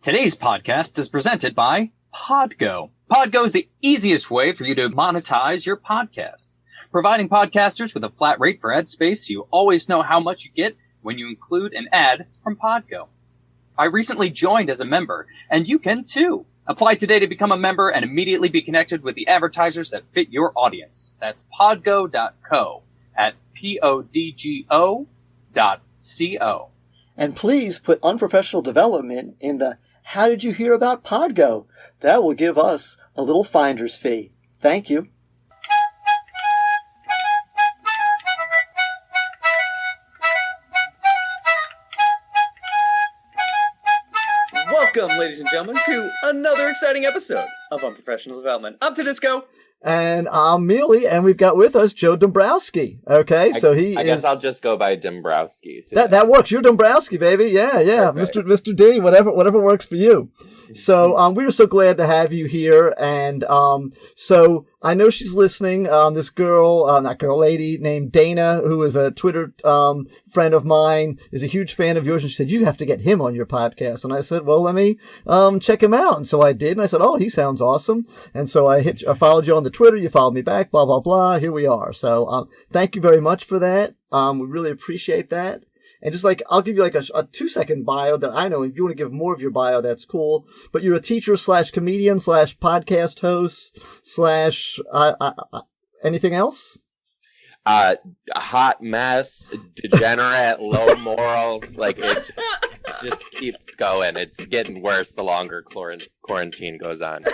Today's podcast is presented by Podgo. Podgo is the easiest way for you to monetize your podcast, providing podcasters with a flat rate for ad space so you always know how much you get when you include an ad from Podgo. I recently joined as a member, and you can too. Apply today to become a member and immediately be connected with the advertisers that fit your audience. That's podgo.co at podgo.co. And please put unprofessional development in the "How did you hear about Podgo?" That will give us a little finder's fee. Thank you. Welcome, ladies and gentlemen, to another exciting episode of Unprofessional Development. I'm Tudisco. And I'm Mealey, and we've got with us Joe Dombrowski. Okay, so I guess I'll just go by Dombrowski. That works. You're Dombrowski, baby. Yeah. Perfect. Mr. D, whatever works for you. So we are so glad to have you here, and so I know she's listening. This lady named Dana, who is a Twitter friend of mine, is a huge fan of yours, and she said you have to get him on your podcast. And I said, well, let me check him out. And so I did, and I said, oh, he sounds awesome. And so I followed you on the Twitter. You followed me back. Blah blah blah. Here we are. So thank you very much for that. We really appreciate that. And just I'll give you a 2-second bio that I know. If you want to give more of your bio, that's cool. But you're a teacher / comedian / podcast host / anything else? A hot mess, degenerate, low morals. It just keeps going. It's getting worse the longer quarantine goes on.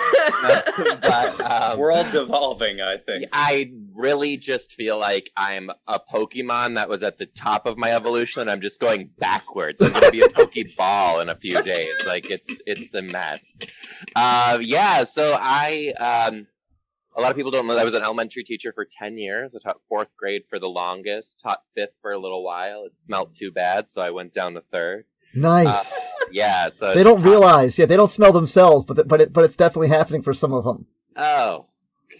But we're all devolving, I think. I really just feel like I'm a Pokemon that was at the top of my evolution, and I'm just going backwards. I'm going to be a Pokeball in a few days. It's a mess. So a lot of people don't know I was an elementary teacher for 10 years. I taught 4th grade for the longest, taught 5th for a little while. It smelled too bad, so I went down to 3rd. Nice. So they don't realize. Yeah, they don't smell themselves, but it's definitely happening for some of them. Oh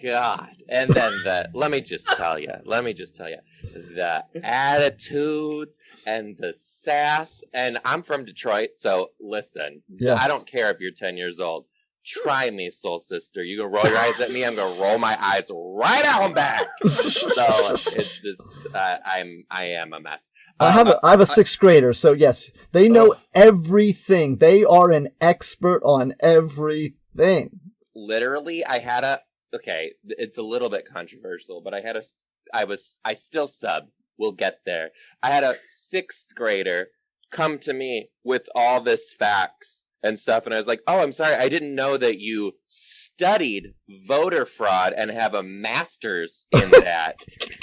God! And then let me just tell you, the attitudes and the sass. And I'm from Detroit, so listen. Yes. I don't care if you're 10 years old. Try me, soul sister. You gonna roll your eyes at me? I'm gonna roll my eyes right out and back. So it's just, I am a mess. I have a 6th grader, so yes, they know everything. They are an expert on everything. Literally, it's a little bit controversial, but I still sub. We'll get there. I had a 6th grader come to me with all this facts and stuff, and I was like, oh, I'm sorry, I didn't know that you studied voter fraud and have a master's in that.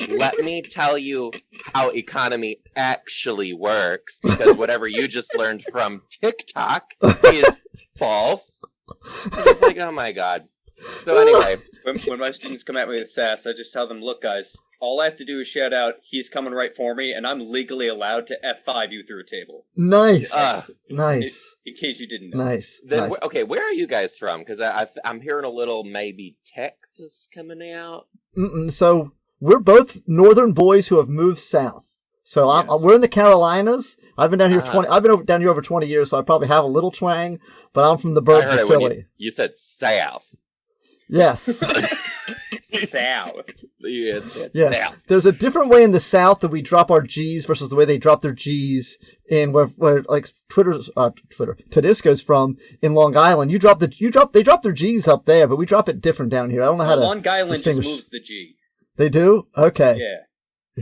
Let me tell you how economy actually works, because whatever you just learned from TikTok is false. I'm just like, oh my God. So anyway. When my students come at me with sass, I just tell them, look, guys, all I have to do is shout out, he's coming right for me, and I'm legally allowed to F5 you through a table. Nice. Nice. In case you didn't know. Nice. Nice. Okay, where are you guys from? Because I'm hearing a little maybe Texas coming out. So we're both northern boys who have moved south. So we're in the Carolinas. I've been down here down here over 20 years, so I probably have a little twang, but I'm from the burbs of Philly. You said south. Yes. South. Yes. South. There's a different way in the South that we drop our G's versus the way they drop their G's in where Tudisco's from in Long Island. They drop their G's up there, but we drop it different down here. I don't know how to Long Island just moves the G. They do? Okay. Yeah.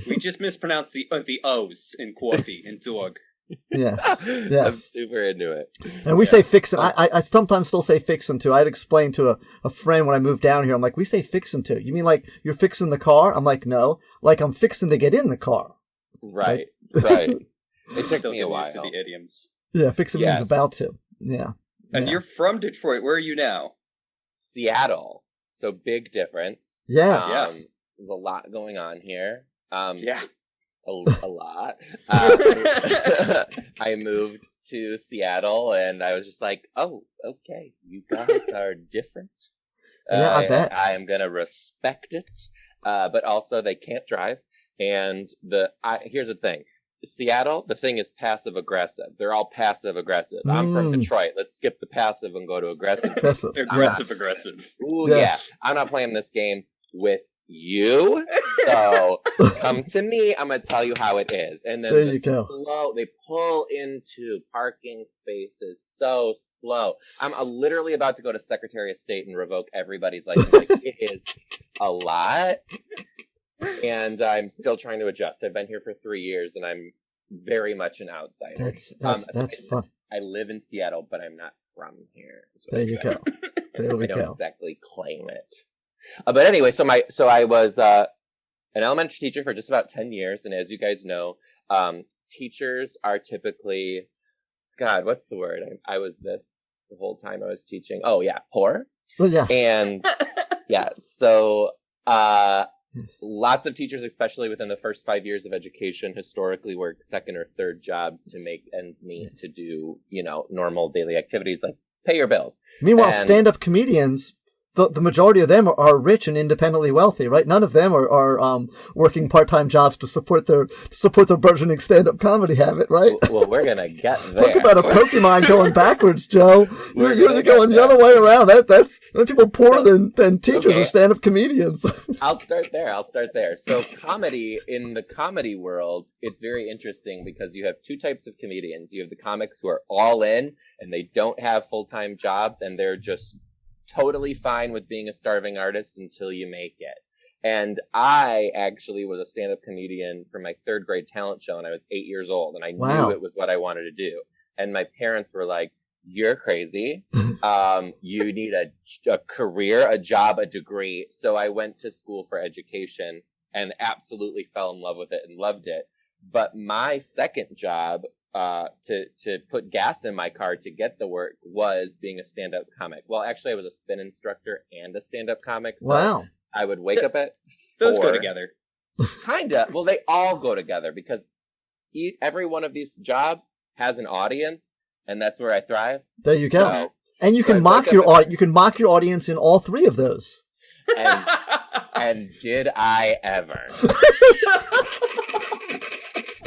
We just mispronounced the O's in coffee and dog. Yes. I'm super into it. And we say fixin'. I sometimes still say fixin' to. I'd explain to a friend when I moved down here. I'm like, we say fixin' to. You mean like you're fixing the car? I'm like, no. Like I'm fixing to get in the car. Right. Right. It took me a while. To the idioms. Yeah, fixin' means about to. Yeah. And you're from Detroit. Where are you now? Seattle. So big difference. Yes. There's a lot going on here. Yeah. A lot. I moved to Seattle, and I was just like, oh, okay, you guys are different. Yeah, I bet. I am going to respect it. But also, they can't drive. And here's the thing. Seattle, the thing is passive aggressive. They're all passive aggressive. I'm from Detroit. Let's skip the passive and go to aggressive. Aggressive. Ooh, yes. Yeah. I'm not playing this game with you. So come to me. I'm going to tell you how it is. And then they pull into parking spaces so slow. I'm literally about to go to Secretary of State and revoke everybody's license. Like, it is a lot. And I'm still trying to adjust. I've been here for 3 years, and I'm very much an outsider. That's fun. I live in Seattle, but I'm not from here. There you go. There we go. I don't exactly claim it. But anyway, so I was an elementary teacher for just about 10 years, and as you guys know, teachers are typically, God, what's the word? I was this the whole time I was teaching. Oh yeah, poor. Well, yes. And yeah, so. Yes. Lots of teachers, especially within the first 5 years of education, historically work second or third jobs to make ends meet, to do, normal daily activities like pay your bills. Meanwhile, stand-up comedians, the majority of them are rich and independently wealthy, right? None of them are working part-time jobs to support their burgeoning stand-up comedy habit, right? Well, we're gonna get there. Talk about a Pokemon going backwards, Joe. You're going the other way around. That's people poorer than teachers or stand-up comedians. I'll start there. So comedy, in the comedy world, it's very interesting because you have two types of comedians. You have the comics who are all in and they don't have full-time jobs and they're just totally fine with being a starving artist until you make it. And I actually was a stand-up comedian for my third grade talent show, and I was 8 years old, and I knew it was what I wanted to do. And my parents were like, "You're crazy. You need a career, a job, a degree." So I went to school for education and absolutely fell in love with it and loved it. But my second job, to put gas in my car to get the work, was being a stand-up comic. Well, actually, I was a spin instructor and a stand-up comic. So I would wake up at 4. Those go together. Kinda. Well, they all go together because every one of these jobs has an audience, and that's where I thrive. There you go. So, and you can mock your audience in all three of those. And did I ever?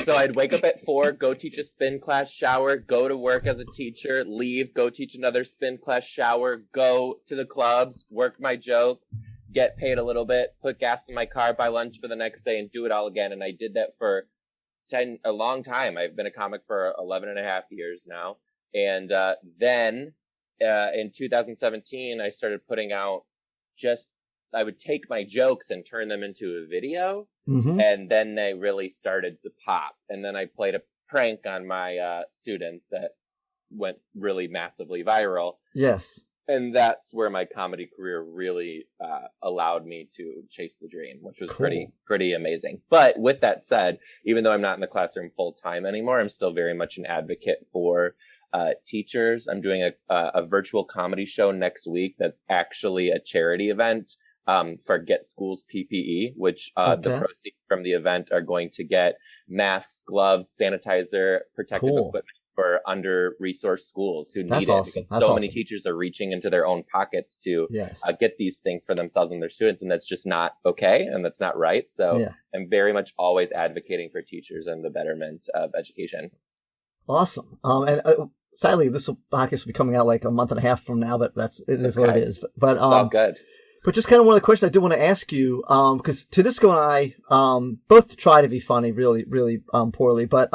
So I'd wake up at 4, go teach a spin class, shower, go to work as a teacher, leave, go teach another spin class, shower, go to the clubs, work my jokes, get paid a little bit, put gas in my car, buy lunch for the next day, and do it all again. And I did that for a long time. I've been a comic for 11 and a half years now. And then in 2017, I started putting out I would take my jokes and turn them into a video. Mm-hmm. And then they really started to pop. And then I played a prank on my students that went really massively viral. Yes. And that's where my comedy career really allowed me to chase the dream, which was pretty amazing. But with that said, even though I'm not in the classroom full time anymore, I'm still very much an advocate for teachers. I'm doing a virtual comedy show next week that's actually a charity event for Get Schools PPE, which the proceeds from the event are going to get masks, gloves, sanitizer, protective equipment for under-resourced schools who need it, because so many teachers are reaching into their own pockets to get these things for themselves and their students, and that's just not okay, and that's not right. So I'm very much always advocating for teachers and the betterment of education. Awesome. And sadly, this podcast will be coming out like a month and a half from now, but it is what it is. But it's all good. But just kind of one of the questions I did want to ask you, because Tudisco and I both try to be funny really, really poorly, but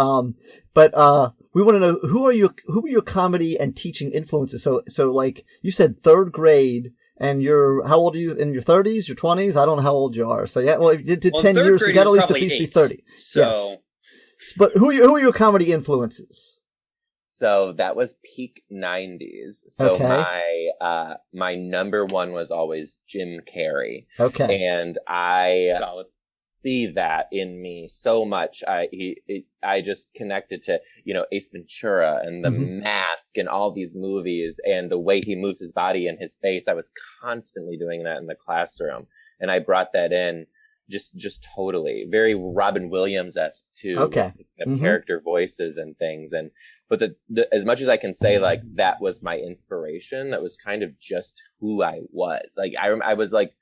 we want to know who are your comedy and teaching influences. So like you said, third grade, and how old are you? In your 30s, your 20s? I don't know how old you are. So well, you did 10 years, so you got at least at least be 30. So, yes. But who are your comedy influences? So that was peak 90s. So my number one was always Jim Carrey. Okay. And I see that in me so much. I just connected to, Ace Ventura and The Mask and all these movies and the way he moves his body and his face. I was constantly doing that in the classroom. And I brought that in just totally very Robin Williams-esque too. Character voices and things. But as much as I can say, like, that was my inspiration, that was kind of just who I was. Like, I was like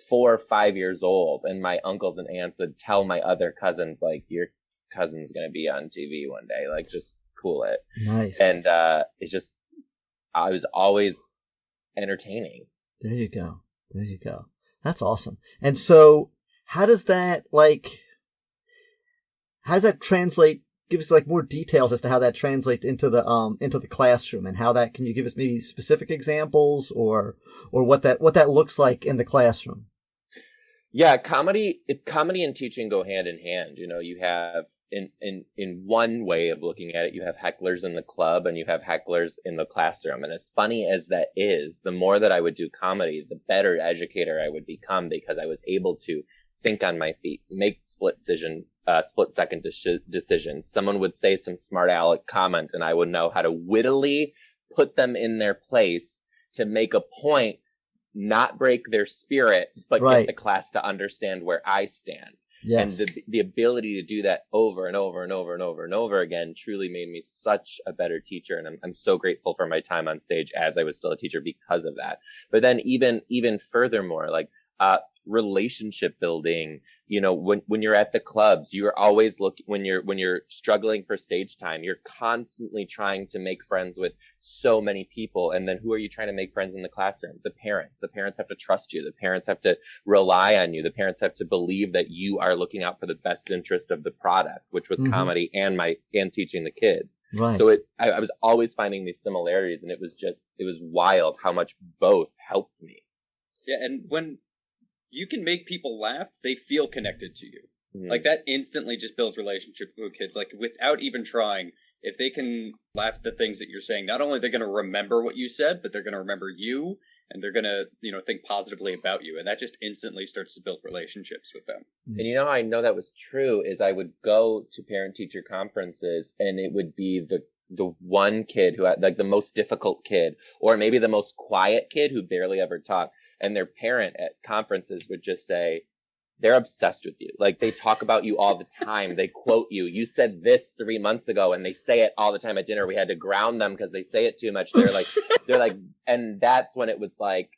4 or 5 years old, and my uncles and aunts would tell my other cousins, like, you're cousin's going to be on TV one day. Like, just cool it. Nice. And it's just, I was always entertaining. There you go. There you go. That's awesome. And so how does that translate? Give us like more details as to how that translates into the classroom, and how that, can you give us maybe specific examples or what that looks like in the classroom? Yeah, comedy and teaching go hand in hand. You know, you have in one way of looking at it, you have hecklers in the club and you have hecklers in the classroom. And as funny as that is, the more that I would do comedy, the better educator I would become, because I was able to think on my feet, make split second decisions. Someone would say some smart aleck comment and I would know how to wittily put them in their place to make a point, not break their spirit, but get the class to understand where I stand. Yes. And the ability to do that over and over and over and over and over again truly made me such a better teacher. And I'm so grateful for my time on stage as I was still a teacher because of that. But then even furthermore, like, relationship building, you know, when you're at the clubs, you're always looking, when you're struggling for stage time, you're constantly trying to make friends with so many people. And then who are you trying to make friends in the classroom? The parents have to trust you. The parents have to rely on you. The parents have to believe that you are looking out for the best interest of the product, which was comedy and teaching the kids. Right. So I was always finding these similarities, and it was wild how much both helped me. Yeah. And when you can make people laugh, they feel connected to you. Like, that instantly just builds relationship with kids. Like, without even trying, if they can laugh at the things that you're saying, not only are they going to remember what you said, but they're going to remember you, and they're going to, you know, think positively about you. And that just instantly starts to build relationships with them. And you know how I know that was true is I would go to parent-teacher conferences, and it would be the one kid who had, like, the most difficult kid, or maybe the most quiet kid who barely ever talked. And their parent at conferences would just say, they're obsessed with you. Like, they talk about you all the time. They quote you. You said this 3 months ago, and they say it all the time at dinner. We had to ground them because they say it too much. They're like, and that's when it was like,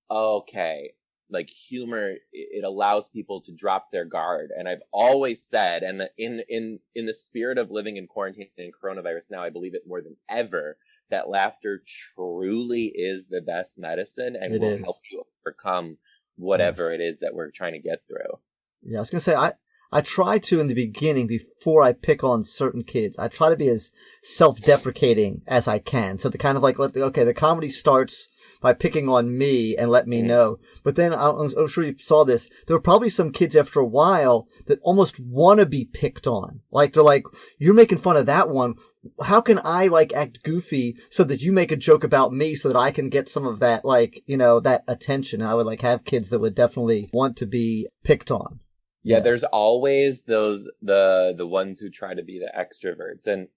okay, like, humor, it allows people to drop their guard. And I've always said, and in the spirit of living in quarantine and coronavirus now, I believe it more than ever, that laughter truly is the best medicine and will help you overcome whatever it is that we're trying to get through. Yeah, I was going to say, I try to, in the beginning, before I pick on certain kids, I try to be as self-deprecating as I can. So the kind of like, the comedy starts by picking on me and let me know. But then I'm sure you saw this. There were probably some kids after a while that almost want to be picked on. Like, they're like, you're making fun of that one. How can I, like, act goofy so that you make a joke about me so that I can get some of that, like, you know, that attention? And I would, like, have kids that would definitely want to be picked on. Yeah, there's always those, the ones who try to be the extroverts. And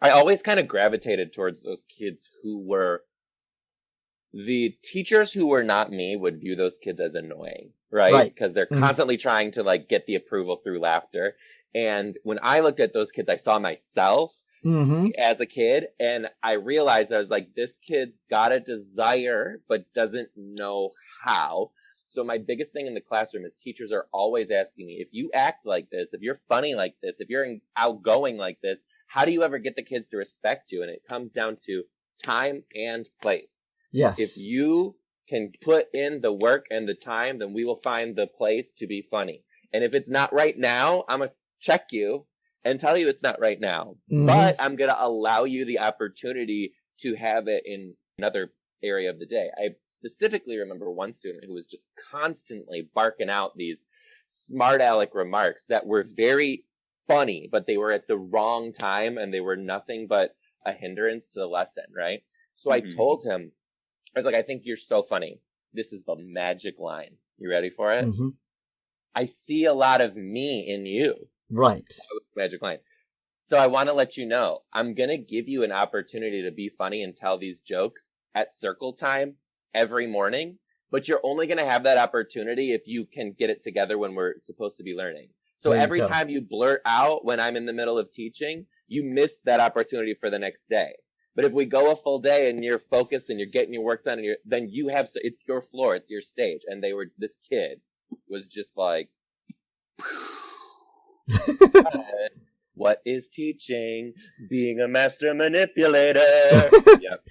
I always kind of gravitated towards those kids who were, the teachers who were not me would view those kids as annoying, right? Because they're constantly trying to, like, get the approval through laughter. And when I looked at those kids, I saw myself as a kid, and I realized, I was like, this kid's got a desire, but doesn't know how. So my biggest thing in the classroom is teachers are always asking me, if you act like this, if you're funny like this, if you're outgoing like this, how do you ever get the kids to respect you? And it comes down to time and place. Yes. If you can put in the work and the time, then we will find the place to be funny. And if it's not right now, I'm going to check you and tell you it's not right now. But I'm going to allow you the opportunity to have it in another area of the day. I specifically remember one student who was just constantly barking out these smart aleck remarks that were very funny, but they were at the wrong time and they were nothing but a hindrance to the lesson, right? So I told him, I was like, I think you're so funny. This is the magic line. You ready for it? I see a lot of me in you. Right. Magic line. So I want to let you know, I'm going to give you an opportunity to be funny and tell these jokes at circle time every morning, but you're only going to have that opportunity if you can get it together when we're supposed to be learning. So every time you blurt out when I'm in the middle of teaching, you miss that opportunity for the next day. But if we go a full day and you're focused and you're getting your work done, and then you have, it's your floor, it's your stage. And this kid was just like, What is teaching? Being a master manipulator. Yep.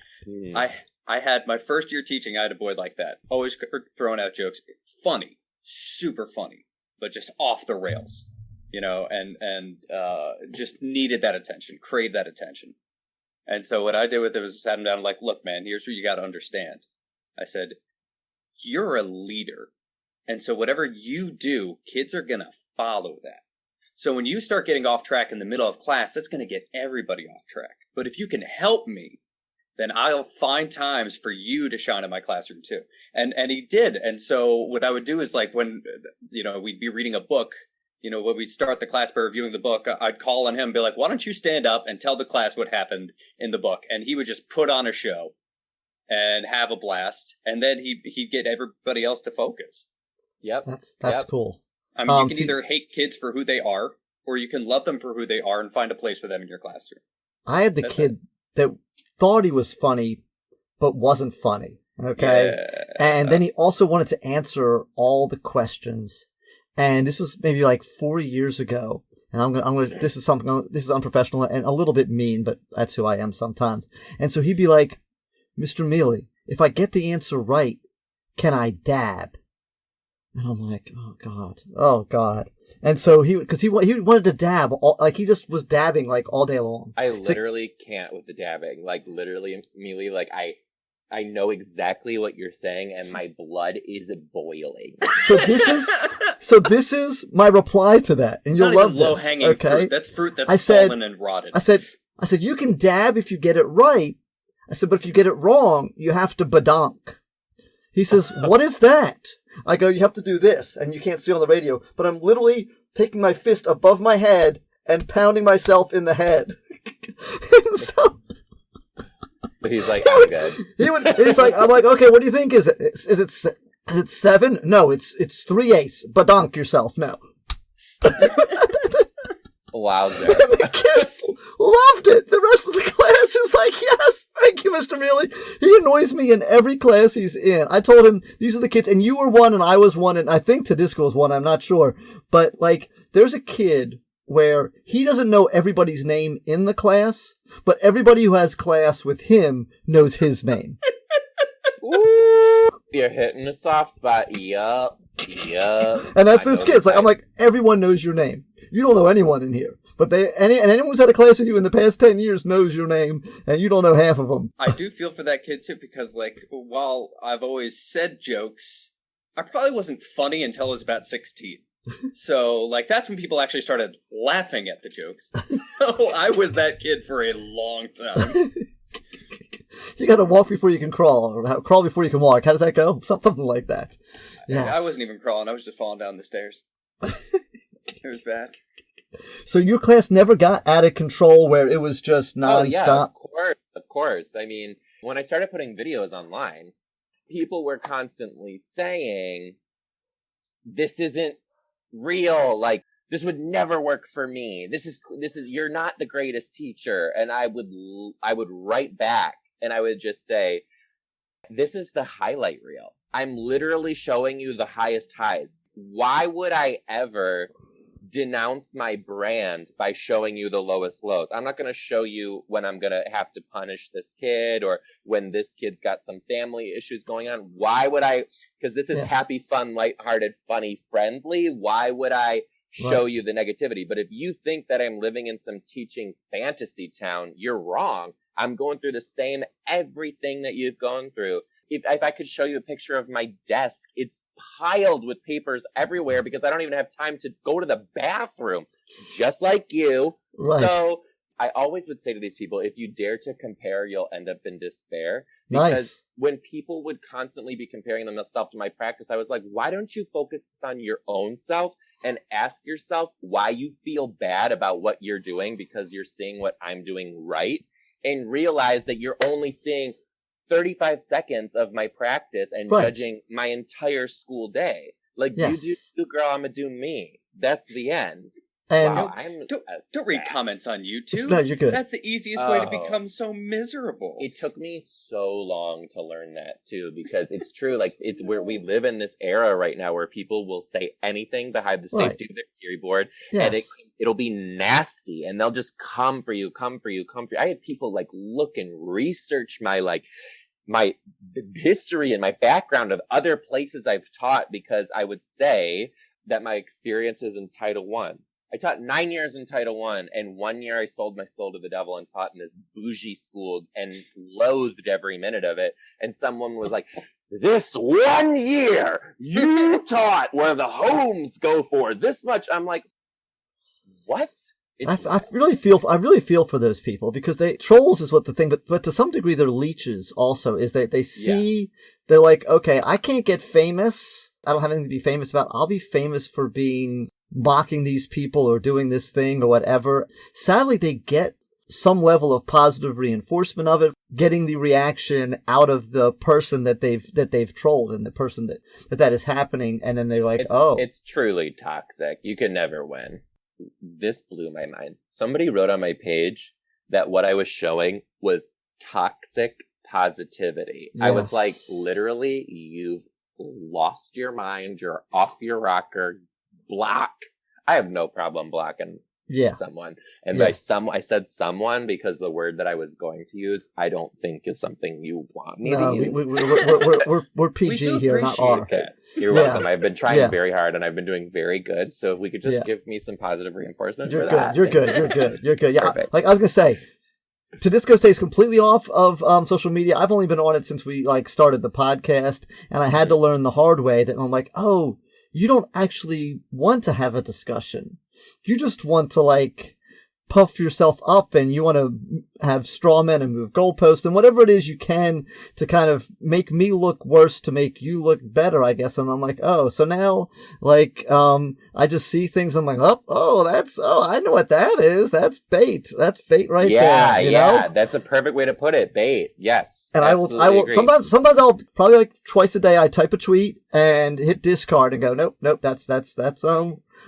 I had my first year teaching, I had a boy like that. Always throwing out jokes. Funny. Super funny. But just off the rails. And just needed that attention. Craved that attention. And so what I did with it was sat him down and like, look, man, here's what you got to understand. I said, you're a leader. And so whatever you do, kids are going to follow that. So when you start getting off track in the middle of class, that's going to get everybody off track. But if you can help me, then I'll find times for you to shine in my classroom too. And he did. And so what I would do is like when, we'd be reading a book, when we'd start the class by reviewing the book, I'd call on him and be like, why don't you stand up and tell the class what happened in the book? And he would just put on a show and have a blast. And then he'd get everybody else to focus. Yep. That's cool. I mean, you can either hate kids for who they are, or you can love them for who they are and find a place for them in your classroom. I had the kid that thought he was funny, but wasn't funny. Okay. Yeah. And then he also wanted to answer all the questions. And this was maybe like 4 years ago. And I'm gonna, this is unprofessional and a little bit mean, but that's who I am sometimes. And so he'd be like, Mr. Mealey, if I get the answer right, can I dab? And I'm like, oh God. And so he wanted to dab, he just was dabbing like all day long. I literally can't with the dabbing. Like literally, Mealey, like I know exactly what you're saying, and my blood is boiling. So this is my reply to that, and you'll love this. Low-hanging fruit. That's fruit that's fallen and rotted. I said, you can dab if you get it right. I said, but if you get it wrong, you have to badonk. He says, what is that? I go, you have to do this, and you can't see on the radio, but I'm literally taking my fist above my head and pounding myself in the head. So he's like, I'm good. I'm like, okay, what do you think? Is it 7? No, it's 3/8. Badonk yourself now. Wowzer. And the kids loved it. The rest of the class is like, yes, thank you, Mr. Mealey. He annoys me in every class he's in. I told him, these are the kids, and you were one, and I was one, and I think Tudisco was one, I'm not sure. But, there's a kid where he doesn't know everybody's name in the class, but everybody who has class with him knows his name. Ooh, you're hitting a soft spot. Yup. And that's this kid. I'm like, everyone knows your name. You don't know anyone in here, but anyone who's had a class with you in the past 10 years knows your name, and you don't know half of them. I do feel for that kid too, because while I've always said jokes, I probably wasn't funny until I was about 16. So that's when people actually started laughing at the jokes. So I was that kid for a long time. You got to walk before you can crawl, or crawl before you can walk. How does that go? Something like that. Yes. I wasn't even crawling. I was just falling down the stairs. It was bad. So your class never got out of control where it was just nonstop? Oh, yeah, of course. I mean, when I started putting videos online, people were constantly saying, this isn't real. This would never work for me. This is, you're not the greatest teacher. And I would write back and I would just say, this is the highlight reel. I'm literally showing you the highest highs. Why would I ever denounce my brand by showing you the lowest lows? I'm not going to show you when I'm going to have to punish this kid or when this kid's got some family issues going on. Why would I? Because this is happy, fun, lighthearted, funny, friendly. Why would I show you the negativity? But if you think that I'm living in some teaching fantasy town, you're wrong. I'm going through the same everything that you've gone through. If I could show you a picture of my desk, it's piled with papers everywhere because I don't even have time to go to the bathroom, just like you. Right. So I always would say to these people, if you dare to compare, you'll end up in despair. Because when people would constantly be comparing themselves to my practice, I was like, why don't you focus on your own self and ask yourself why you feel bad about what you're doing because you're seeing what I'm doing right, and realize that you're only seeing 35 seconds of my practice and judging my entire school day. You do, girl, I'm gonna do me. That's the end. And Wow, don't read comments on YouTube. No, you're good. That's the easiest way to become so miserable. It took me so long to learn that too, because it's true. Like it's where we live in this era right now where people will say anything behind the safety of their keyboard, and it'll be nasty, and they'll just come for you. I had people like look and research my history and my background of other places I've taught, because I would say that my experiences in Title I. I taught 9 years in Title I, and 1 year I sold my soul to the devil and taught in this bougie school and loathed every minute of it. And someone was like, this 1 year you taught where the homes go for this much. I'm like, what? I really feel for those people, because trolls is what the thing, but to some degree they're leeches also, is that they see, they're like, okay, I can't get famous. I don't have anything to be famous about. I'll be famous for being mocking these people or doing this thing or whatever. Sadly, they get some level of positive reinforcement of it, getting the reaction out of the person that they've trolled and the person that is happening. And then they're like, it's truly toxic. You can never win. This blew my mind. Somebody wrote on my page that what I was showing was toxic positivity. Yes. I was like, literally, you've lost your mind. You're off your rocker. Block. I have no problem blocking someone. And by I said someone because the word that I was going to use, I don't think is something you want me to use. We're PG here, not R. Okay. You're welcome. I've been trying very hard, and I've been doing very good. So if we could just give me some positive reinforcement for that. You're good. Yeah. Perfect. Like I was going to say, Tudisco stays completely off of social media. I've only been on it since we started the podcast, and I had to learn the hard way that I'm like, you don't actually want to have a discussion. You just want to puff yourself up, and you want to have straw men and move goalposts and whatever it is you can to kind of make me look worse to make you look better, I guess. And I'm like, so now I just see things. I'm like, I know what that is. That's bait. That's bait right there. Yeah. That's a perfect way to put it. Bait. Yes. And I will agree. Sometimes I'll probably twice a day I type a tweet and hit discard and go, nope, that's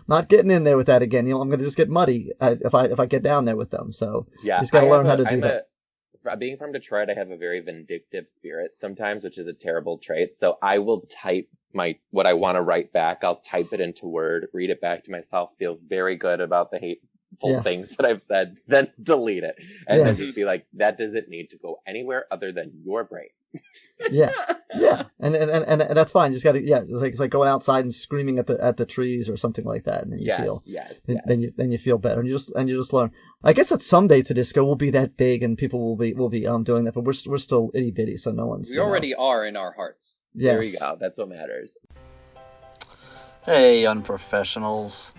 not getting in there with that again. I'm going to just get muddy if I get down there with them. So just got to learn how to do that. Being from Detroit, I have a very vindictive spirit sometimes, which is a terrible trait. So I will type what I want to write back. I'll type it into Word, read it back to myself, feel very good about the hateful things that I've said, then delete it. And then just be like, that doesn't need to go anywhere other than your brain. Yeah, and that's fine. You just got to, it's like going outside and screaming at the trees or something like that, and then you then you feel better, and you just learn. I guess that someday Tudisco will be that big, and people will be doing that, but we're still itty bitty, so no one's. We already are in our hearts. Yes. There you go. That's what matters. Hey, unprofessionals!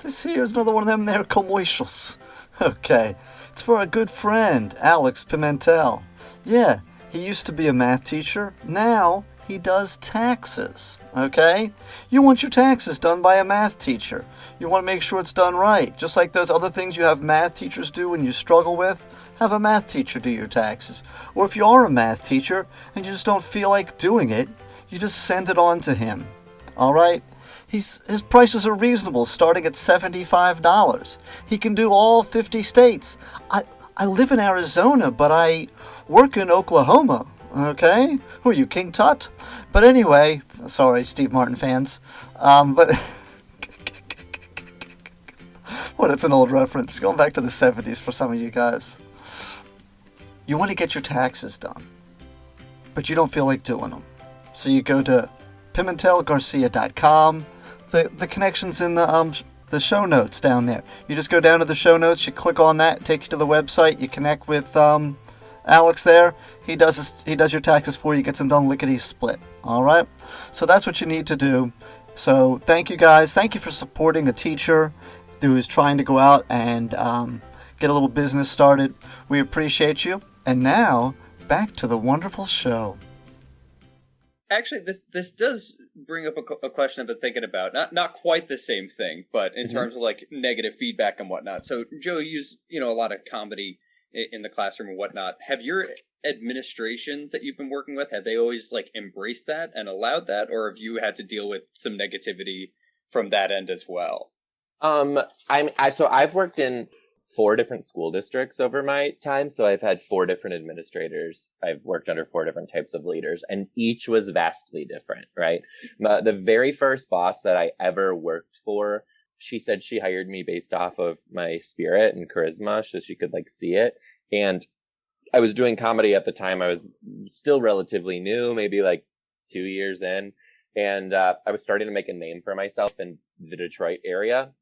This here's another one of them there commercials. Okay, it's for a good friend, Alex Pimental. Yeah. He used to be a math teacher. Now he does taxes. Okay? You want your taxes done by a math teacher. You want to make sure it's done right. Just like those other things you have math teachers do when you struggle with, have a math teacher do your taxes. Or if you are a math teacher and you just don't feel like doing it, you just send it on to him. Alright? His prices are reasonable, starting at $75. He can do all 50 states. I live in Arizona, but I work in Oklahoma, okay? Who are you, King Tut? But anyway, sorry, Steve Martin fans. But it's an old reference. Going back to the 70s for some of you guys. You want to get your taxes done, but you don't feel like doing them. So you go to PimentalGarcia.com. The connection's in the show notes down there. You just go down to the show notes, you click on that, it takes you to the website, you connect with Alex there. He does your taxes for you, gets them done lickety-split. Alright? So that's what you need to do. So thank you guys. Thank you for supporting a teacher who is trying to go out and get a little business started. We appreciate you. And now, back to the wonderful show. Actually, this does bring up a question I've been thinking about. Not quite the same thing, but in terms of negative feedback and whatnot. So, Joe, you use a lot of comedy in the classroom and whatnot. Have your administrations that you've been working with, have they always embraced that and allowed that, or have you had to deal with some negativity from that end as well? So I've worked in 4 different school districts over my time. So I've had 4 different administrators. I've worked under 4 different types of leaders, and each was vastly different, right? The very first boss that I ever worked for, she said she hired me based off of my spirit and charisma so she could like see it. And I was doing comedy at the time. I was still relatively new, maybe like 2 years in. And I was starting to make a name for myself in the Detroit area.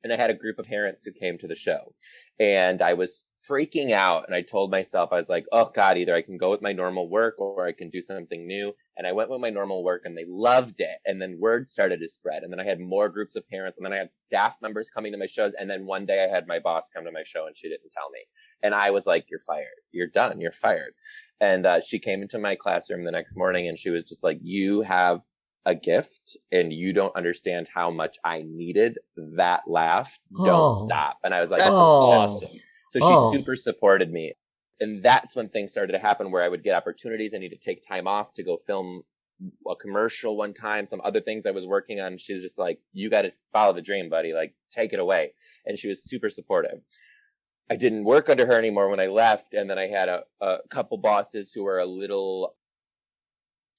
And I had a group of parents who came to the show. And I was freaking out. And I told myself, I was like, oh God, either I can go with my normal work or I can do something new. And I went with my normal work and they loved it. And then word started to spread. And then I had more groups of parents. And then I had staff members coming to my shows. And then one day I had my boss come to my show and she didn't tell me. And I was like, you're fired. You're done. You're fired. And she came into my classroom the next morning and she was just like, you have a gift and you don't understand how much I needed that laugh. Don't stop. And I was like, that's awesome. So she super supported me. And that's when things started to happen where I would get opportunities. I need to take time off to go film a commercial one time, some other things I was working on. She was just like, you got to follow the dream, buddy. Like, take it away. And she was super supportive. I didn't work under her anymore when I left. And then I had a couple bosses who were a little...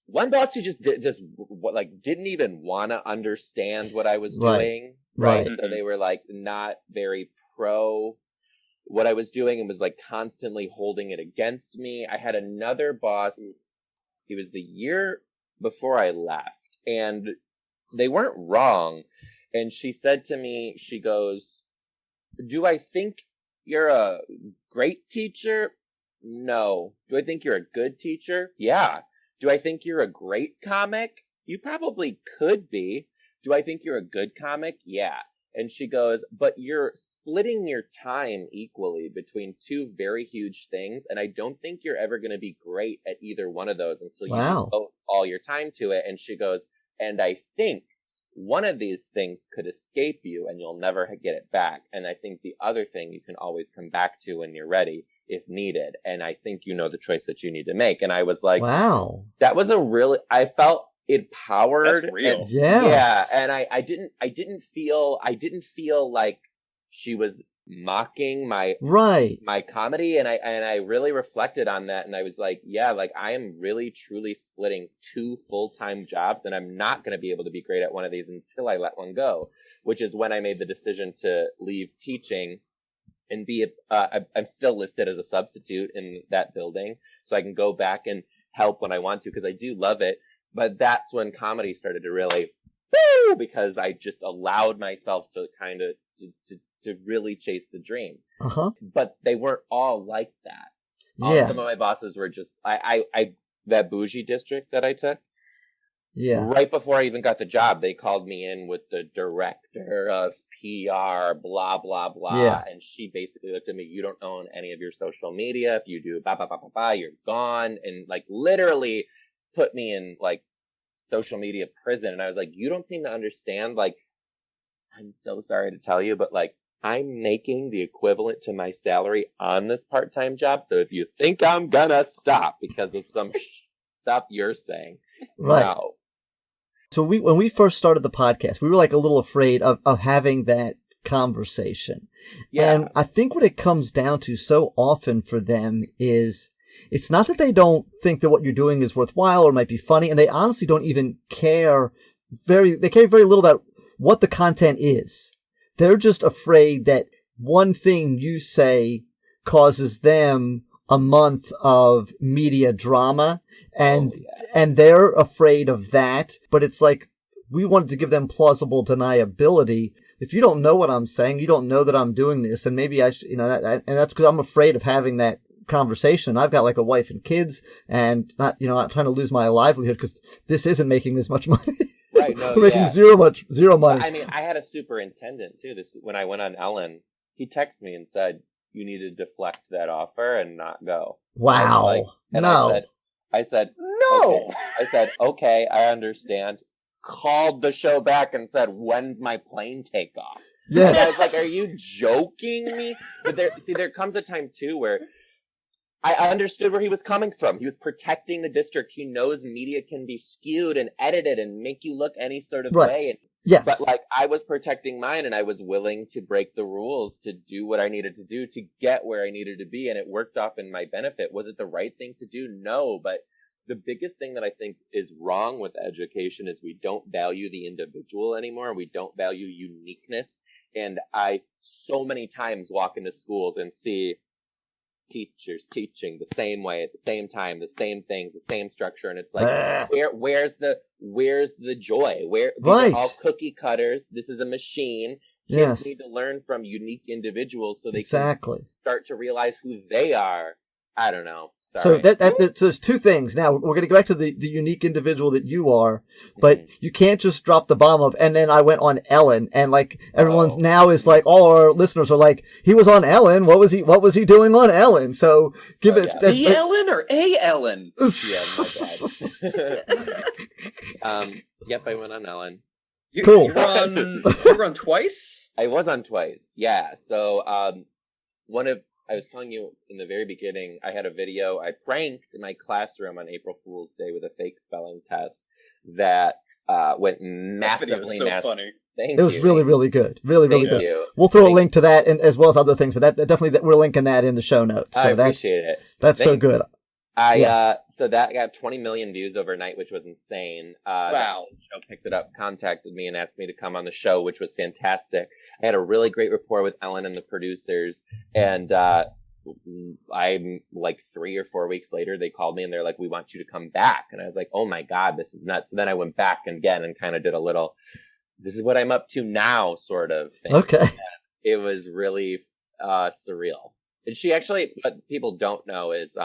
One boss who didn't even want to understand what I was doing. Right. So they were like not very pro what I was doing and was like constantly holding it against me. I had another boss. He was the year before I left and they weren't wrong. And she said to me, she goes, do I think you're a great teacher? No. Do I think you're a good teacher? Yeah. Do I think you're a great comic? You probably could be. Do I think you're a good comic? Yeah. And she goes, but you're splitting your time equally between 2 very huge things. And I don't think you're ever going to be great at either one of those until you devote all your time to it. And she goes, and I think one of these things could escape you and you'll never get it back. And I think the other thing you can always come back to when you're ready if needed. And I think you know the choice that you need to make. And I was like, wow, that was I felt empowered. That's real. Yeah. And I didn't feel like she was mocking my comedy. And I really reflected on that. And I was like, yeah, like I am really truly splitting 2 full-time jobs and I'm not going to be able to be great at one of these until I let one go, which is when I made the decision to leave teaching and I'm still listed as a substitute in that building. So I can go back and help when I want to, because I do love it. But that's when comedy started to really, because I just allowed myself to kind of, to really chase the dream. But they weren't all like that. Some of my bosses were just, that bougie district that I took. Yeah. Right before I even got the job, they called me in with the director of PR, blah, blah, blah. Yeah. And she basically looked at me, you don't own any of your social media. If you do, you're gone. And like literally put me in like social media prison. And I was like, you don't seem to understand. Like, I'm so sorry to tell you, but like, I'm making the equivalent to my salary on this part-time job. So if you think I'm gonna stop because of some stuff you're saying, no. So when we first started the podcast, we were like a little afraid of having that conversation. Yeah. And I think what it comes down to so often for them is it's not that they don't think that what you're doing is worthwhile or might be funny, and they honestly don't even care they care very little about what the content is. They're just afraid that one thing you say causes them a month of media drama and they're afraid of that. But it's like, we wanted to give them plausible deniability. If you don't know what I'm saying, you don't know that I'm doing this, and maybe I should, and that's because I'm afraid of having that conversation. I've got like a wife and kids and not trying to lose my livelihood because this isn't making as much money. Right. No, we're making zero money. I mean, I had a superintendent too. When I went on Ellen, he texted me and said, you need to deflect that offer and not go. Wow. I said, no. Okay. I said, okay, I understand. Called the show back and said, when's my plane takeoff? Yes. And I was like, are you joking me? But there comes a time too where I understood where he was coming from. He was protecting the district. He knows media can be skewed and edited and make you look any sort of way. And Yes. But like I was protecting mine and I was willing to break the rules to do what I needed to do to get where I needed to be. And it worked off in my benefit. Was it the right thing to do? No. But the biggest thing that I think is wrong with education is we don't value the individual anymore. We don't value uniqueness. And I so many times walk into schools and see teachers teaching the same way at the same time, the same things, the same structure, and it's like where's the joy? Where these are all cookie cutters. This is a machine. Kids need to learn from unique individuals so they can start to realize who they are. I don't know. Sorry. So so there's two things. Now we're going to go back to the unique individual that you are, but you can't just drop the bomb of, and then I went on Ellen, and like everyone's now is like, all our listeners are like, he was on Ellen. What was he doing on Ellen? So give it the Ellen or a Ellen. Yep, I went on Ellen. Cool. You were on twice? I was on twice. Yeah. So I was telling you in the very beginning, I had a video. I pranked in my classroom on April Fool's Day with a fake spelling test that went massively. That video was so funny. It was really, really good. Really, really Thank good. you. We'll throw a link to that and as well as other things, but that definitely we're linking that in the show notes. So I appreciate it. That's so good. So that got 20 million views overnight, which was insane. Wow. The show picked it up, contacted me, and asked me to come on the show, which was fantastic. I had a really great rapport with Ellen and the producers, and I'm like 3 or 4 weeks later, they called me and they're like, "We want you to come back." And I was like, "Oh my God, this is nuts." So then I went back again and kind of did a little, "This is what I'm up to now" sort of thing. Okay. And it was really surreal. And she actually, what people don't know is,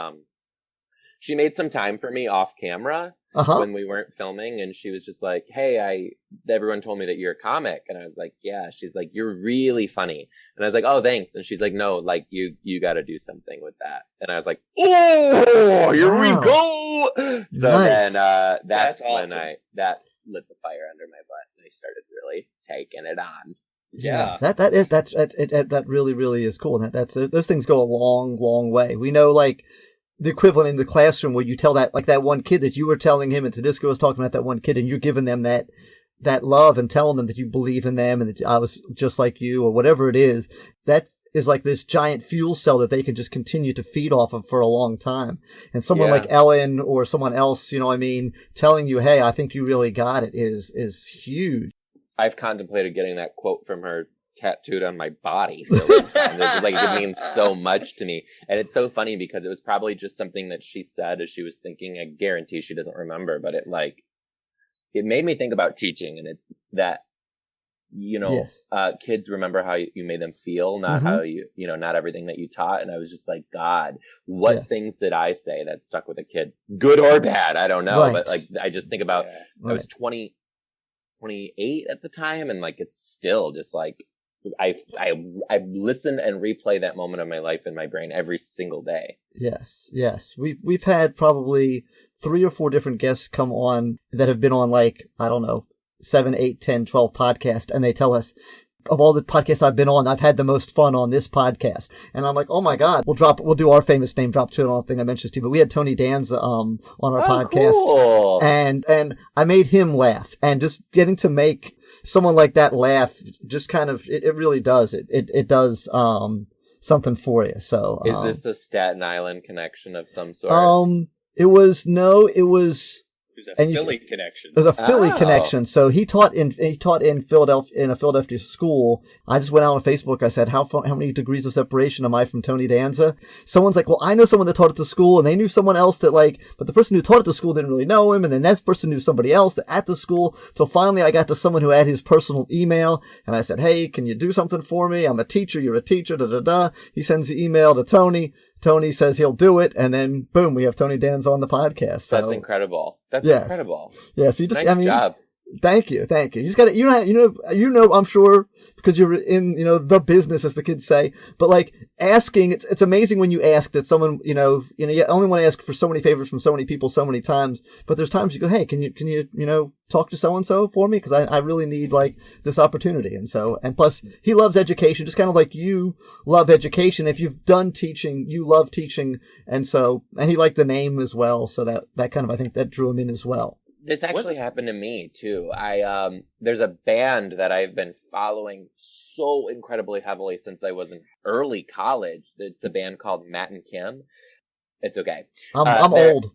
she made some time for me off camera when we weren't filming, and she was just like, "Hey, everyone told me that you're a comic," and I was like, "Yeah." She's like, "You're really funny," and I was like, "Oh, thanks." And she's like, "No, like you got to do something with that," and I was like, "Oh, here we go." So then that's awesome. When that lit the fire under my butt, and I started really taking it on. Yeah, that really, really is cool. Those things go a long, long way. We know like the equivalent in the classroom where you tell that, like that one kid that you were telling him, and Tudisco was talking about that one kid, and you're giving them that love and telling them that you believe in them and that I was just like you or whatever it is. That is like this giant fuel cell that they can just continue to feed off of for a long time. And someone like Ellen or someone else, you know what I mean, telling you, "Hey, I think you really got it," is huge. I've contemplated getting that quote from her tattooed on my body. So it means so much to me. And it's so funny because it was probably just something that she said as she was thinking. I guarantee she doesn't remember, but it made me think about teaching. And it's that, kids remember how you made them feel, not how not everything that you taught. And I was just like, God, what things did I say that stuck with a kid? Good or bad? I don't know. Right. But like, I just think about, I was 28 at the time. And like, it's still just like, I listen and replay that moment of my life in my brain every single day. Yes. We've had probably 3 or 4 different guests come on that have been on like, I don't know, 7, 8, 10, 12 podcasts, and they tell us, of all the podcasts I've been on, I've had the most fun on this podcast. And I'm like, oh my God, we'll do our famous name drop too. I don't think I mentioned to you, but we had Tony Danza, on our podcast. Cool. And I made him laugh, and just getting to make someone like that laugh just kind of, it really does. It does, something for you. So, is this a Staten Island connection of some sort? It was a Philly connection. It was a Philly connection. So he taught in Philadelphia, in a Philadelphia school. I just went out on Facebook. I said, how many degrees of separation am I from Tony Danza? Someone's like, well, I know someone that taught at the school, and they knew someone else that but the person who taught at the school didn't really know him, and then that person knew somebody else at the school. So finally I got to someone who had his personal email, and I said, hey, can you do something for me? I'm a teacher. You're a teacher. He sends the email to Tony. Tony says he'll do it, and then boom, we have Tony Danza on the podcast. So. That's incredible. That's incredible. Yeah, so you just, nice job. Thank you. You just got to, you know, I'm sure because you're in, the business, as the kids say, but like asking, it's amazing when you ask that someone, you only want to ask for so many favors from so many people so many times, but there's times you go, hey, can you talk to so-and-so for me? Cause I really need like this opportunity. And plus he loves education, just kind of like you love education. If you've done teaching, you love teaching. And he liked the name as well. So that kind of, I think that drew him in as well. This actually happened to me too. There's a band that I've been following so incredibly heavily since I was in early college. It's a band called Matt and Kim. It's okay. I'm old.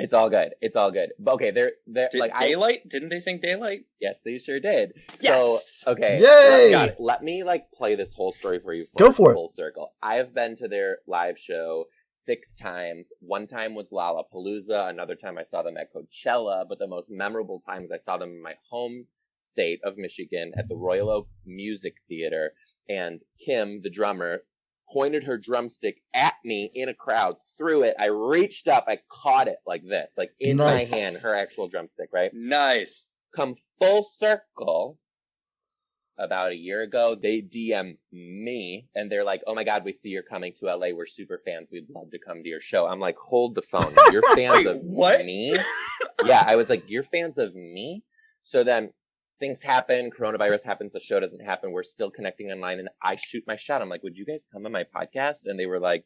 It's all good. It's all good. But okay, they're like Daylight. Didn't they sing Daylight? Yes, they sure did. Yes. So okay, Yay! let me play this whole story for you. Go for it. Full circle. I have been to their live show 6 times. One time was Lollapalooza. Another time I saw them at Coachella. But the most memorable times I saw them in my home state of Michigan at the Royal Oak Music Theater. And Kim, the drummer, pointed her drumstick at me in a crowd, threw it. I reached up, I caught it like this, like in my hand, her actual drumstick, right? Nice. Come full circle. About a year ago, they DM me and they're like, "Oh my God, we see you're coming to LA. We're super fans. We'd love to come to your show." I'm like, "Hold the phone. You're fans of me?" Yeah, I was like, "You're fans of me?" So then things happen, coronavirus happens, the show doesn't happen, we're still connecting online, and I shoot my shot. I'm like, "Would you guys come on my podcast?" And they were like,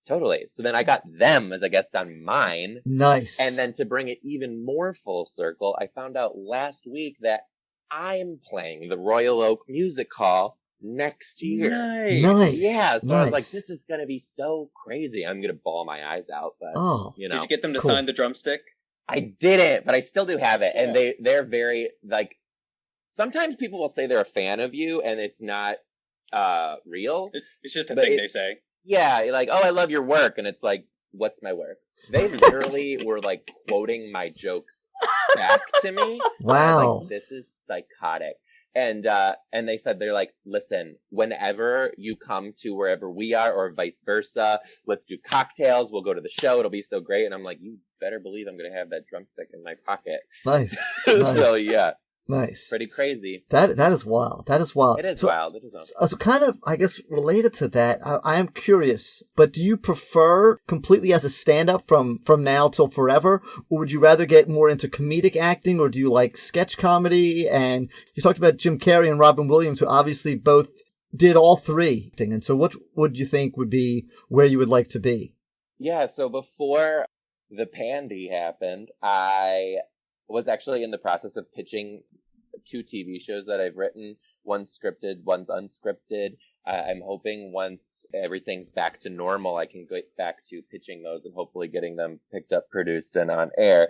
"Totally." So then I got them as a guest on mine. Nice. And then to bring it even more full circle, I found out last week that I'm playing the Royal Oak Music Hall next year. Nice. Yeah, so I was like, this is going to be so crazy. I'm going to bawl my eyes out, but, you know. Did you get them to sign the drumstick? I didn't, but I still do have it. Yeah. And they're very, sometimes people will say they're a fan of you and it's not real. It's just a thing they say. Yeah, like, "Oh, I love your work." And it's like, what's my work? They literally were quoting my jokes back to me. Wow. Like, this is psychotic. And they said, they're like, "Listen, whenever you come to wherever we are or vice versa, let's do cocktails. We'll go to the show. It'll be so great." And I'm like, "You better believe I'm going to have that drumstick in my pocket." Nice. So yeah. Nice. Pretty crazy. That is wild. That is wild. It is wild. It is wild. So kind of, I guess, related to that, I am curious, but do you prefer completely as a stand-up from now till forever? Or would you rather get more into comedic acting, or do you like sketch comedy? And you talked about Jim Carrey and Robin Williams, who obviously both did all three. And so what would you think would be where you would like to be? Yeah, so before the pandy happened, I was actually in the process of pitching 2 TV shows that I've written. One's scripted, one's unscripted. I'm hoping once everything's back to normal, I can get back to pitching those and hopefully getting them picked up, produced, and on air.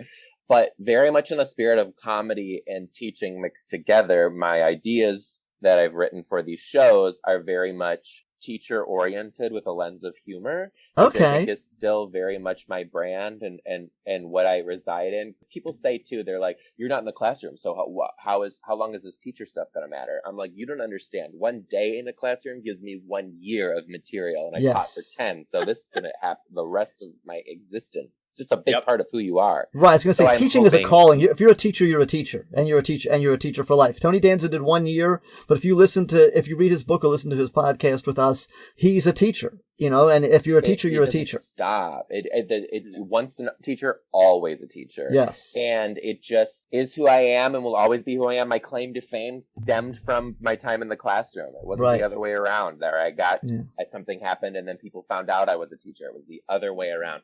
But very much in the spirit of comedy and teaching mixed together, my ideas that I've written for these shows are very much teacher-oriented with a lens of humor. Which I think is still very much my brand and what I reside in. People say too, they're like, "You're not in the classroom, so how long is this teacher stuff gonna matter?" I'm like, "You don't understand. 1 day in the classroom gives me 1 year of material, and I taught for 10. So this is gonna happen the rest of my existence. It's just a big part of who you are." Right. I was gonna say, teaching is a calling. If you're a teacher, you're a teacher, and you're a teacher for life. Tony Danza did 1 year, but if you read his book or listen to his podcast with us, he's a teacher. You know, and if you're a teacher, you're a teacher. Stop. Once a teacher, always a teacher. Yes. And it just is who I am and will always be who I am. My claim to fame stemmed from my time in the classroom. It wasn't the other way around. There, something happened and then people found out I was a teacher. It was the other way around.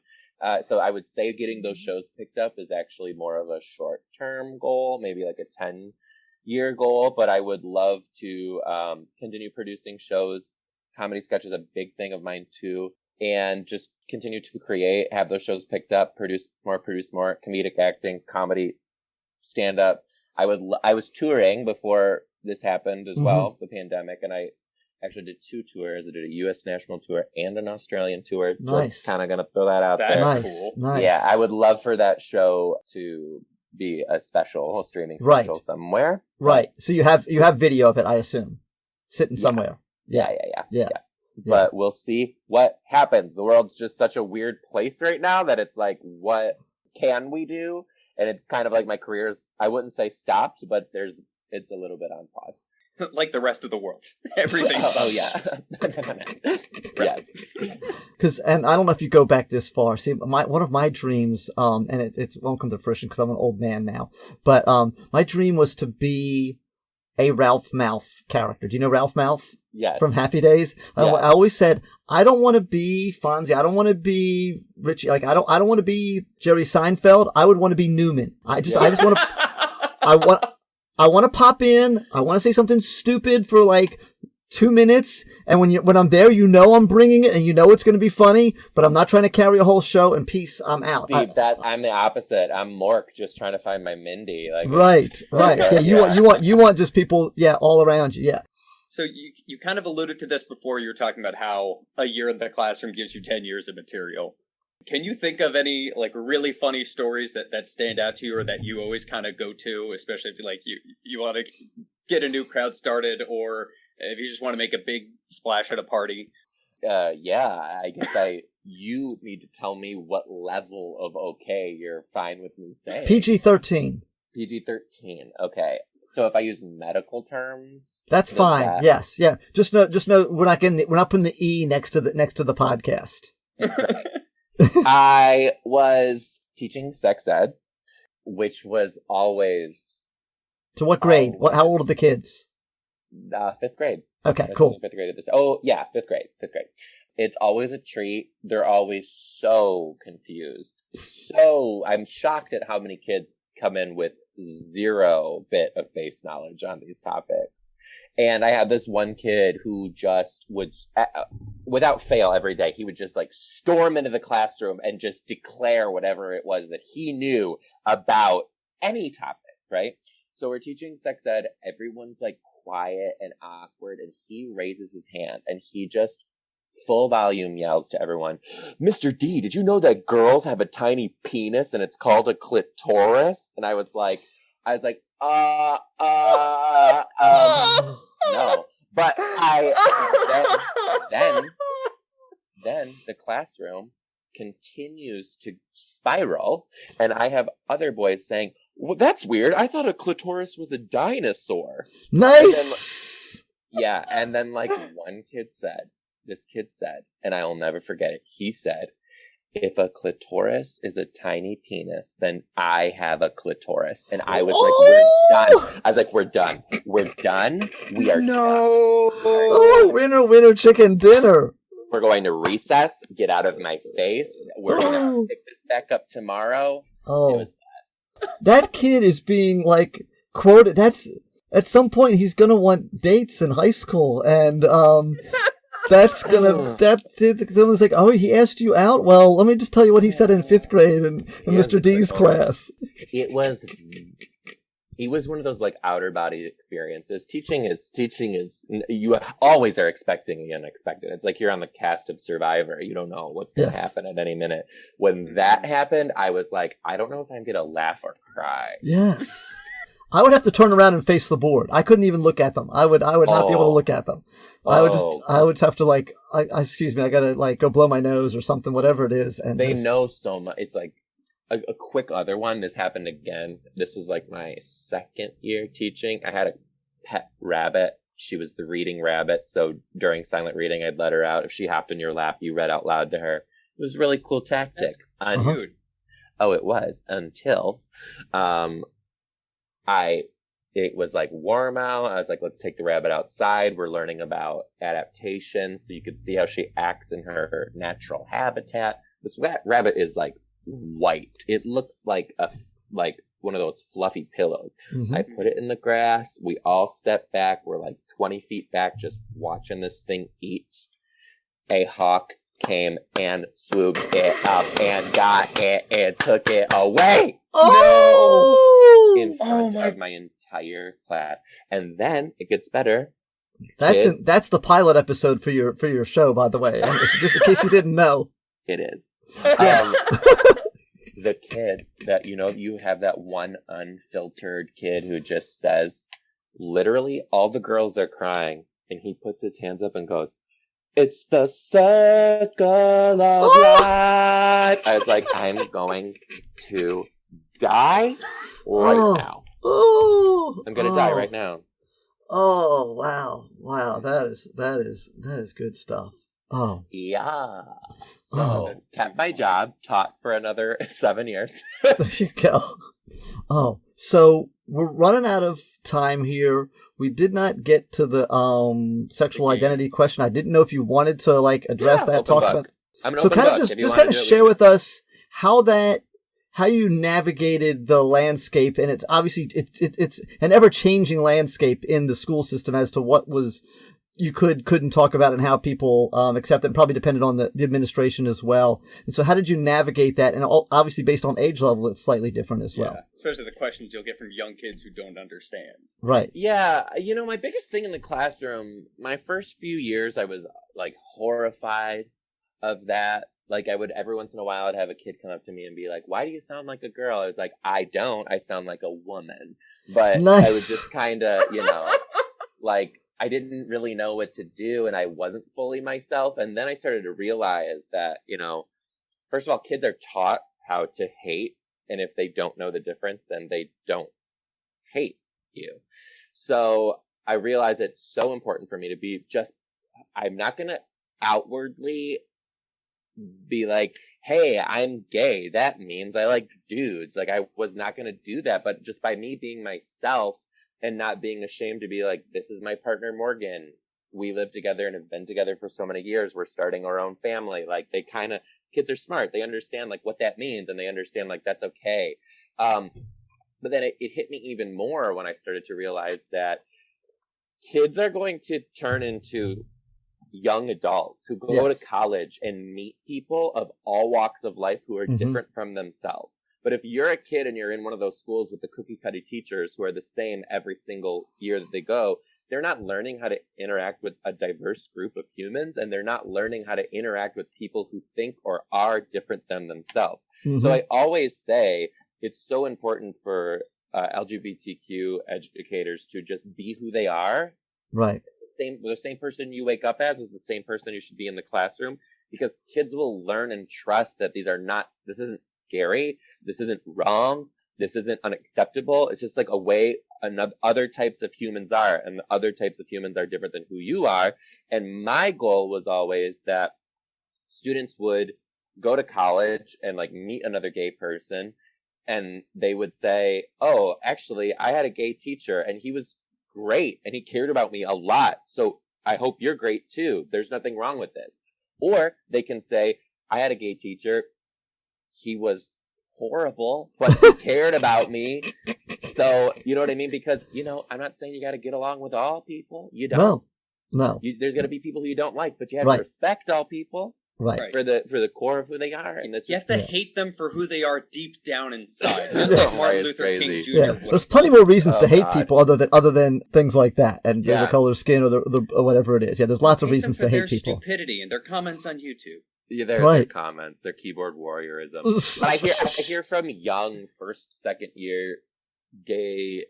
So I would say getting those shows picked up is actually more of a short-term goal, maybe like a 10-year goal. But I would love to continue producing shows. Comedy sketch is a big thing of mine too, and just continue to create, have those shows picked up, produce more comedic acting, comedy, stand up. I was touring before this happened as well, the pandemic, and I actually did 2 tours. I did a U.S. national tour and an Australian tour. Nice. Just kind of gonna throw that out there. That's cool. Nice. Yeah, I would love for that show to be a streaming special somewhere. Right. So you have video of it, I assume, sitting somewhere. Yeah. But we'll see what happens. The world's just such a weird place right now that it's like, what can we do? And it's kind of like my career's, I wouldn't say stopped, but it's a little bit on pause. Like the rest of the world. Everything. Oh yeah. Yes. And I don't know if you go back this far. See, one of my dreams, and it won't come to fruition because I'm an old man now, but my dream was to be a Ralph Malph character. Do you know Ralph Malph? Yes. From Happy Days. Yes. I always said, I don't want to be Fonzie. I don't want to be Richie. Like, I don't want to be Jerry Seinfeld. I would want to be Newman. I just want to, I want to pop in. I want to say something stupid for like 2 minutes. And when I'm there, I'm bringing it and it's going to be funny, but I'm not trying to carry a whole show and peace. I'm out. Dude, I'm the opposite. I'm Mork just trying to find my Mindy. Like, right. Yeah. You want just people, all around you. Yeah. So you kind of alluded to this before. You were talking about how a year in the classroom gives you 10 years of material. Can you think of any like really funny stories that stand out to you or that you always kind of go to, especially if you want to get a new crowd started or if you just want to make a big splash at a party? Yeah, I guess you need to tell me what level of okay you're fine with me saying. PG-13. PG-13. Okay. So if I use medical terms, that's fine. Yes, yeah. Just know we're not putting the E next to the podcast. Right. I was teaching sex ed, which was always. To what grade? How old are the kids? 5th grade. Okay, cool. 5th grade at this. Oh yeah, 5th grade. It's always a treat. They're always so confused. So I'm shocked at how many kids come in with 0 bit of base knowledge on these topics. And I had this one kid who just would, without fail every day, he would just like storm into the classroom and just declare whatever it was that he knew about any topic, right? So we're teaching sex ed. Everyone's like quiet and awkward. And he raises his hand and he just full volume yells to everyone, Mr. D, did you know that girls have a tiny penis and it's called a clitoris? And I was like, no. But then the classroom continues to spiral, and I have other boys saying, well, that's weird. I thought a clitoris was a dinosaur. Nice! And then like this kid said, and I'll never forget it, he said, if a clitoris is a tiny penis, then I have a clitoris. And I was like, we're done. I was like, we're done. We're done. We are done. Oh, winner, chicken dinner. We're going to recess. Get out of my face. We're going to pick this back up tomorrow. Oh, that kid is being like quoted. That's at some point he's going to want dates in high school. And, someone's like, oh, he asked you out? Well, let me just tell you what he said in 5th grade in Mr. D's class. He was one of those like outer body experiences. Teaching is, you always are expecting the unexpected. It's like you're on the cast of Survivor. You don't know what's going to happen at any minute. When that happened, I was like, I don't know if I'm going to laugh or cry. Yes. I would have to turn around and face the board. I couldn't even look at them. I would not be able to look at them. I would have to like, excuse me, I gotta like go blow my nose or something, whatever it is. And they know so much. It's like a quick other one. This happened again. This was like my 2nd year teaching. I had a pet rabbit. She was the reading rabbit. So during silent reading, I'd let her out. If she hopped in your lap, you read out loud to her. It was a really cool tactic. Dude. Oh, it was until, it was like warm out. I was like, let's take the rabbit outside. We're learning about adaptation. So you could see how she acts in her natural habitat. This rabbit is like white. It looks like like one of those fluffy pillows. Mm-hmm. I put it in the grass. We all step back. We're like 20 feet back, just watching this thing eat. A hawk came and swooped it up and got it and took it away. Oh! No! In front of my entire class. And then it gets better. That's the pilot episode for your show, by the way. Just in case you didn't know. It is. Yes. The kid that, you have that one unfiltered kid who just says, literally, all the girls are crying. And he puts his hands up and goes, it's the circle of life. I was like, I'm going to die now. I'm going to die right now. Oh, wow. That is good stuff. Oh. Yeah. So, kept my job, taught for another 7 years. There you go. Oh, so we're running out of time here. We did not get to the sexual identity question. I didn't know if you wanted to like address that. Talk book. about. I'm an so open kind book. of just kind of share with us how you navigated the landscape, and it's obviously it's an ever changing landscape in the school system as to what was you couldn't talk about and how people accept it. Probably depended on the administration as well. And so, how did you navigate that? And obviously, based on age level, it's slightly different as well. Especially the questions you'll get from young kids who don't understand. Right. Yeah, my biggest thing in the classroom, my first few years, I was like horrified of that. Like I would every once in a while, I'd have a kid come up to me and be like, "Why do you sound like a girl?" I was like, "I don't. I sound like a woman." But nice. I would just kind of, like. I didn't really know what to do, and I wasn't fully myself. And then I started to realize that, first of all, kids are taught how to hate. And if they don't know the difference, then they don't hate you. So I realized it's so important for me to be I'm not going to outwardly be like, hey, I'm gay. That means I like dudes. Like I was not going to do that. But just by me being myself, and not being ashamed to be like, this is my partner, Morgan. We live together and have been together for so many years. We're starting our own family. Like kids are smart. They understand like what that means, and they understand like that's okay. But then it hit me even more when I started to realize that kids are going to turn into young adults who go to college and meet people of all walks of life who are different from themselves. But if you're a kid and you're in one of those schools with the cookie-cutter teachers who are the same every single year that they go, they're not learning how to interact with a diverse group of humans, and they're not learning how to interact with people who think or are different than themselves. Mm-hmm. So I always say it's so important for LGBTQ educators to just be who they are. Right. The same person you wake up as is the same person you should be in the classroom. Because kids will learn and trust that this isn't scary, this isn't wrong, this isn't unacceptable. It's just like a way other types of humans are, and the other types of humans are different than who you are. And my goal was always that students would go to college and like meet another gay person, and they would say, oh, actually, I had a gay teacher and he was great and he cared about me a lot. So I hope you're great too. There's nothing wrong with this. Or they can say, I had a gay teacher. He was horrible, but he cared about me. So, you know what I mean? Because, I'm not saying you got to get along with all people. You don't. No. There's going to be people who you don't like, but you have to respect all people. Right. For the core of who they are. And you have to hate them for who they are deep down inside. Just like Martin Luther King Jr. Yeah. There's plenty more reasons to hate people other than things like that and the color of skin or whatever it is. Yeah, there's lots of reasons to hate people. Their stupidity and their comments on YouTube. Yeah, their comments, their keyboard warriorism. But I hear from young first, second year gay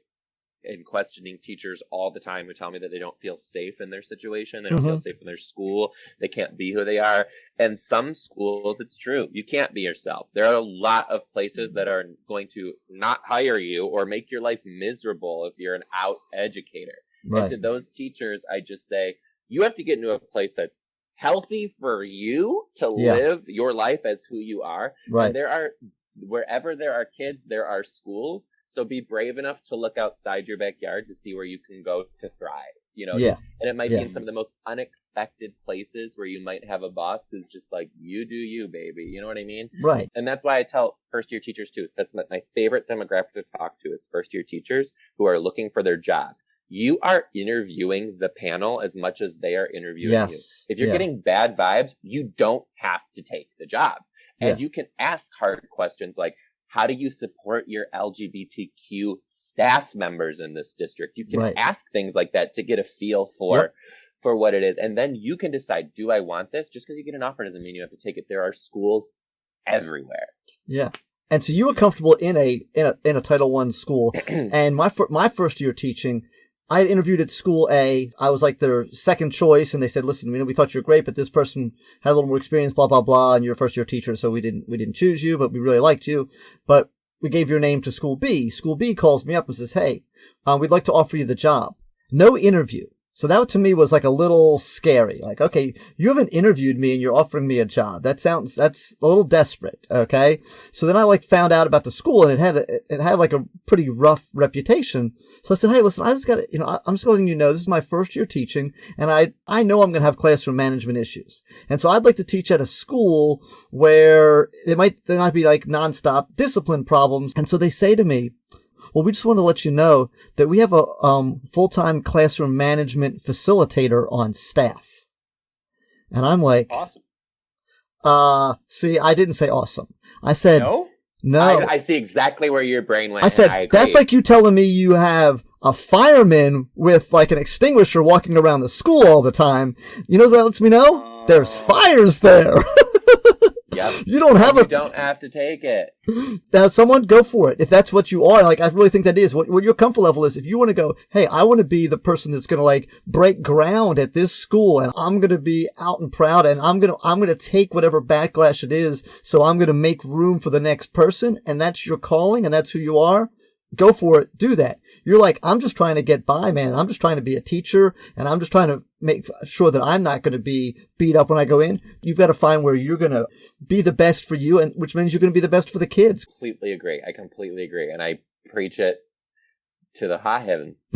and questioning teachers all the time who tell me that they don't feel safe in their situation. They don't feel safe in their school. They can't be who they are. And some schools, it's true. You can't be yourself. There are a lot of places that are going to not hire you or make your life miserable if you're an out educator. Right. And to those teachers, I just say, you have to get into a place that's healthy for you to live your life as who you are. Right. And wherever there are kids, there are schools. So be brave enough to look outside your backyard to see where you can go to thrive, And it might be in some of the most unexpected places where you might have a boss who's just like, you do you, baby. You know what I mean? Right. And that's why I tell first year teachers too. That's my favorite demographic to talk to is first year teachers who are looking for their job. You are interviewing the panel as much as they are interviewing you. If you're getting bad vibes, you don't have to take the job. And you can ask hard questions like, how do you support your LGBTQ staff members in this district? You can ask things like that to get a feel for what it is. And then you can decide, do I want this? Just because you get an offer doesn't mean you have to take it. There are schools everywhere. Yeah. And so you were comfortable in a Title I school. And my first year teaching, I had interviewed at school A. I was like their second choice, and they said, "Listen, we thought you were great, but this person had a little more experience, blah blah blah, and you're a first year teacher, so we didn't choose you, but we really liked you. But we gave your name to school B. School B calls me up and says, "Hey, we'd like to offer you the job. No interview. So that to me was like a little scary. Like, okay, you haven't interviewed me and you're offering me a job. that's a little desperate. Okay. So then I like found out about the school and it had like a pretty rough reputation. So I said, hey, listen, I just got to, I'm just letting you know, this is my first year teaching and I know I'm going to have classroom management issues. And so I'd like to teach at a school where there might be like nonstop discipline problems. And so they say to me, well, we just want to let you know that we have a full-time classroom management facilitator on staff. And I'm like, awesome. See, I didn't say awesome. I said, no. I see exactly where your brain went. I said, that's like you telling me you have a fireman with like an extinguisher walking around the school all the time. You know what that lets me know? There's fires there. Yep. You don't have to take it. Now, someone go for it. If that's what you are, like, I really think that is what your comfort level is. If you want to go, hey, I want to be the person that's going to like break ground at this school and I'm going to be out and proud and I'm going to take whatever backlash it is. So I'm going to make room for the next person. And that's your calling and that's who you are. Go for it. Do that. You're like, I'm just trying to get by, man. I'm just trying to be a teacher and I'm just trying to make sure that I'm not going to be beat up when I go in. You've got to find where you're going to be the best for you, and which means you're going to be the best for the kids. Completely agree. I completely agree. And I preach it to the high heavens.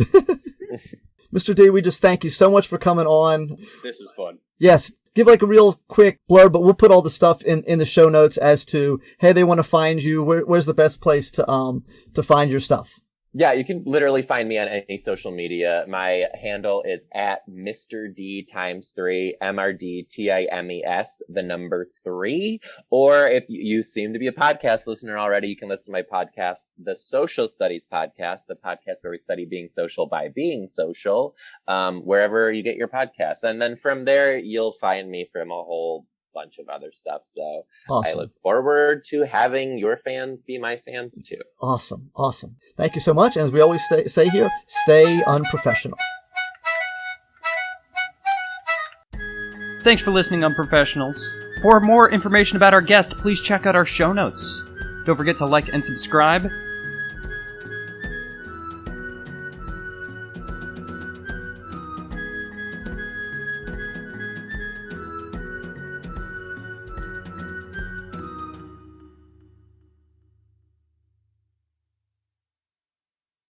Mr. D, we just thank you so much for coming on. This is fun. Yes. Give like a real quick blurb, but we'll put all the stuff in the show notes as to, hey, they want to find you. Where's the best place to find your stuff? Yeah, you can literally find me on any social media. My handle is at Mr. D times 3, MRDTIMES, the number 3. Or if you seem to be a podcast listener already, you can listen to my podcast, the Social Studies Podcast, the podcast where we study being social by being social, wherever you get your podcasts. And then from there, you'll find me from a whole bunch of other stuff. So awesome. I look forward to having your fans be my fans too. Awesome. Thank you so much. And as we always say here, stay unprofessional. Thanks for listening, Unprofessionals. For more information about our guest, please check out our show notes. Don't forget to like and subscribe.